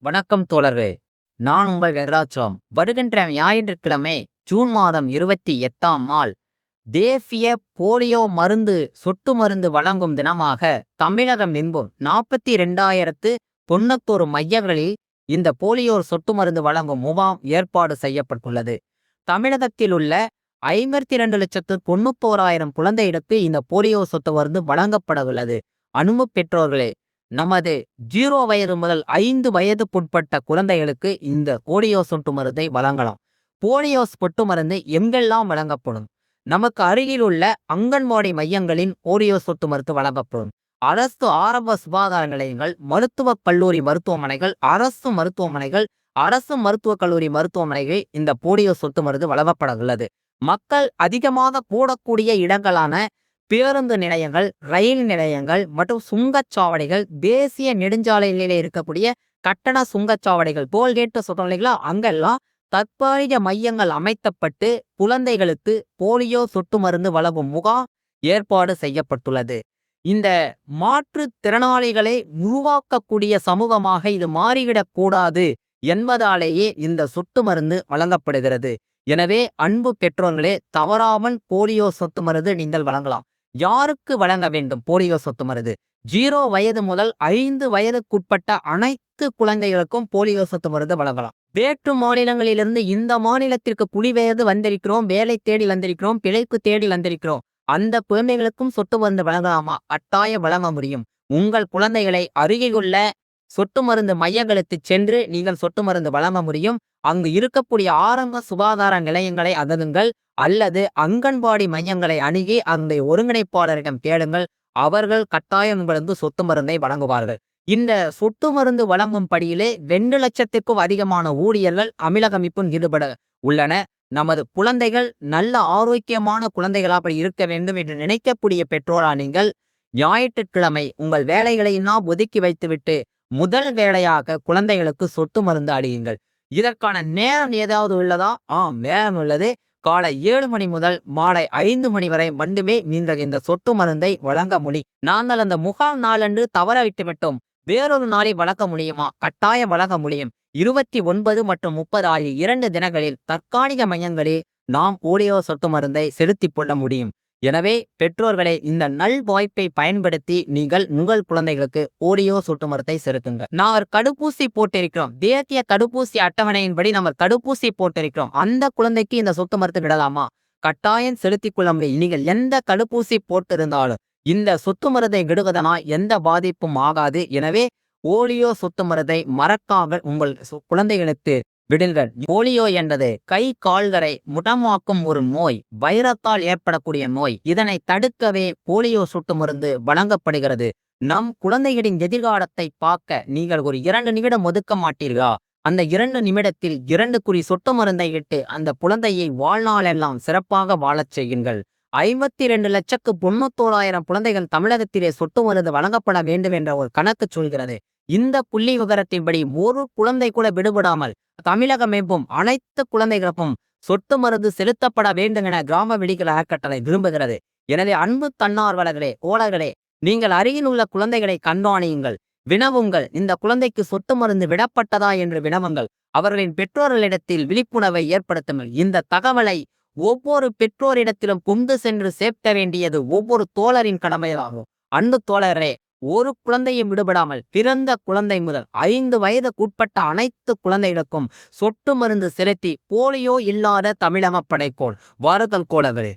வணக்கம் தோழர்களே. நான் உங்கள் வெங்கடாச்சலம். வருகின்ற ஞாயிற்றுக்கிழமை ஜூன் மாதம் 28ஆம் நாள் தேசிய போலியோ மருந்து சொட்டு மருந்து வழங்கும் தினமாக தமிழகம் எங்கும் 42,091 மையங்களில் இந்த போலியோ சொட்டு மருந்து வழங்கும் முகாம் ஏற்பாடு செய்யப்பட்டுள்ளது. தமிழகத்தில் உள்ள 52,91,000 குழந்தைகளுக்கு இந்த போலியோ சொட்டு மருந்து வழங்கப்பட உள்ளது. அன்பு பெற்றோர்களே, நமது 0 வயது முதல் 5 வயதுக்குட்பட்ட குழந்தைகளுக்கு இந்த போலியோ சொட்டு மருந்தை வழங்கலாம். போலியோ சொட்டு மருந்து எங்கெல்லாம் வழங்கப்படும்? நமக்கு அருகில் உள்ள அங்கன்வாடி மையங்களின் போலியோ சொட்டு மருந்து வழங்கப்படும். அரசு ஆரம்ப சுகாதார நிலையங்கள், மருத்துவக் கல்லூரி மருத்துவமனைகள், அரசு மருத்துவமனைகள், அரசு மருத்துவக் கல்லூரி மருத்துவமனைகளில் இந்த போலியோ சொட்டு மருந்து வழங்கப்பட உள்ளது. மக்கள் அதிகமாக கூடக்கூடிய இடங்களான பேருந்து நிலையங்கள், ரயில் நிலையங்கள் மற்றும் சுங்கச்சாவடிகள், தேசிய நெடுஞ்சாலைகளிலே இருக்கக்கூடிய கட்டண சுங்கச்சாவடிகள், டோல்கேட் சொல்றீங்களா, அங்கெல்லாம் தற்காலிக மையங்கள் அமைக்கப்பட்டு குழந்தைகளுக்கு போலியோ சொட்டு மருந்து வழங்கும் முகாம் ஏற்பாடு செய்யப்பட்டுள்ளது. இந்த மாற்றுத்திறனாளிகளை உருவாக்கக்கூடிய சமூகமாக இது மாறிவிடக் கூடாது என்பதாலேயே இந்த சொட்டு மருந்து வழங்கப்படுகிறது. எனவே அன்பு பெற்றோர்களே, தவறாமல் போலியோ சொட்டு மருந்து நீங்கள் வழங்கலாம். யாருக்கு வழங்க வேண்டும் போலியோ சொட்டு மருந்து? 0 வயது முதல் 5 வயதுக்குட்பட்ட அனைத்து குழந்தைகளுக்கும் போலியோ சொட்டு மருந்து வழங்கலாம். வேற்று மாநிலங்களிலிருந்து இந்த மாநிலத்திற்கு குடிபெயர்ந்து வந்திருக்கிறோம், வேலை தேடி வந்திருக்கிறோம், பிழைப்பு தேடி வந்திருக்கிறோம், அந்த குழந்தைகளுக்கும் சொட்டு மருந்து வழங்கலாமா? கட்டாயம் வழங்க முடியும். உங்கள் குழந்தைகளை அருகில் உள்ள சொட்டு மருந்து மையங்களுக்கு சென்று நீங்கள் சொட்டு மருந்து வழங்க முடியும். அங்கு இருக்கக்கூடிய ஆரம்ப சுகாதார நிலையங்களை அணுகுங்கள், அல்லது அங்கன்வாடி மையங்களை அணுகி அந்த ஒருங்கிணைப்பாளரிடம் கேளுங்கள். அவர்கள் கட்டாயம் உங்களுக்கு சொட்டு மருந்தை வழங்குவார்கள். இந்த சொட்டு மருந்து வழங்கும் படியிலே 2 லட்சத்திற்கும் அதிகமான ஊழியர்கள் அமிலகமிப்பும் ஈடுபட உள்ளன. நமது குழந்தைகள் நல்ல ஆரோக்கியமான குழந்தைகளாக இருக்க வேண்டும் என்று நினைக்கக்கூடிய பெற்றோரா நீங்கள், ஞாயிற்றுக்கிழமை உங்கள் வேலைகளை எல்லாம் ஒதுக்கி வைத்துவிட்டு முதல் வேலையாக குழந்தைகளுக்கு சொட்டு மருந்து அளியுங்கள். இதற்கான நேரம் ஏதாவது உள்ளதா? நேரம் உள்ளது. காலை 7 மணி முதல் மாலை 5 மணி வரை மட்டுமே நீங்கள் இந்த சொட்டு மருந்தை வழங்க முடியும். நாங்கள் அந்த முகாம் நாளன்று தவற விட்டுவிட்டோம், வேறொரு நாளை வழங்க முடியுமா? கட்டாயம் வழங்க முடியும். 29 மற்றும் 30 ஆகிய 2 தினங்களில் தற்காலிக மையங்களில் நாம் போலியோ சொட்டு மருந்தை செலுத்திக் கொள்ள முடியும். எனவே பெற்றோர்களை இந்த நல் வாய்ப்பை பயன்படுத்தி நீங்கள் உங்கள் குழந்தைகளுக்கு போலியோ சொட்டு மருந்தை செலுத்துங்க. நாம் தடுப்பூசி போட்டிருக்கிறோம், தேசிய தடுப்பூசி அட்டவணையின்படி நம்ம தடுப்பூசி போட்டிருக்கிறோம். அந்த குழந்தைக்கு இந்த சொட்டு மருந்து விடலாமா? கட்டாயம் செலுத்திக் கொள்ள முடியும். நீங்கள் எந்த தடுப்பூசி போட்டிருந்தாலும் இந்த சொட்டு மருந்தை விடுவதனால் எந்த பாதிப்பும் ஆகாது. எனவே போலியோ சொட்டு மருந்தை மறக்காமல் உங்கள் குழந்தைகளுக்கு விடுங்கள். போலியோ என்பது கை கால்களை முடமாக்கும் ஒரு நோய், வைரத்தால் ஏற்படக்கூடிய நோய். இதனை தடுக்கவே போலியோ சொட்டு மருந்து வழங்கப்படுகிறது. நம் குழந்தைகளின் எதிர்காலத்தை பார்க்க நீங்கள் ஒரு 2 நிமிடம் ஒதுக்க மாட்டீர்களா? அந்த 2 நிமிடத்தில் 2 குறி சொட்டு மருந்தை இட்டு அந்த குழந்தையை வாழ்நாளெல்லாம் சிறப்பாக வாழச் செய்யுங்கள். 52,91,000 குழந்தைகள் தமிழகத்திலே சொட்டு மருந்து வழங்கப்பட வேண்டும் என்ற ஒரு கணக்கு சொல்கிறது. இந்த புள்ளி விவரத்தின்படி ஒரு குழந்தை கூட விடுபடாமல் தமிழகம் எங்கும் அனைத்து குழந்தைகளுக்கும் சொட்டு மருந்து செலுத்தப்பட வேண்டும் என கிராம விழிகள் அறக்கட்டளை விரும்புகிறது. எனவே அன்பு தன்னார்வலர்களே, ஓலர்களே, நீங்கள் அருகில் உள்ள குழந்தைகளை கண்காணியுங்கள், வினவுங்கள். இந்த குழந்தைக்கு சொட்டு மருந்து விடப்பட்டதா என்று வினவுங்கள். அவர்களின் பெற்றோர்களிடத்தில் விழிப்புணர்வை ஏற்படுத்துங்கள். இந்த தகவலை ஒவ்வொரு பெற்றோரிடத்திலும் கொண்டு சென்று சேர்க்க வேண்டியது ஒவ்வொரு தோழரின் கடமையாகும். அன்பு தோழரே, ஒரு குழந்தையும் விடுபடாமல் பிறந்த குழந்தை முதல் 5 வயதுக்குட்பட்ட அனைத்து குழந்தைகளுக்கும் சொட்டு மருந்து செலுத்தி போலியோ இல்லாத தமிழகம் படைப்போம். வாருங்கள் தோழர்களே.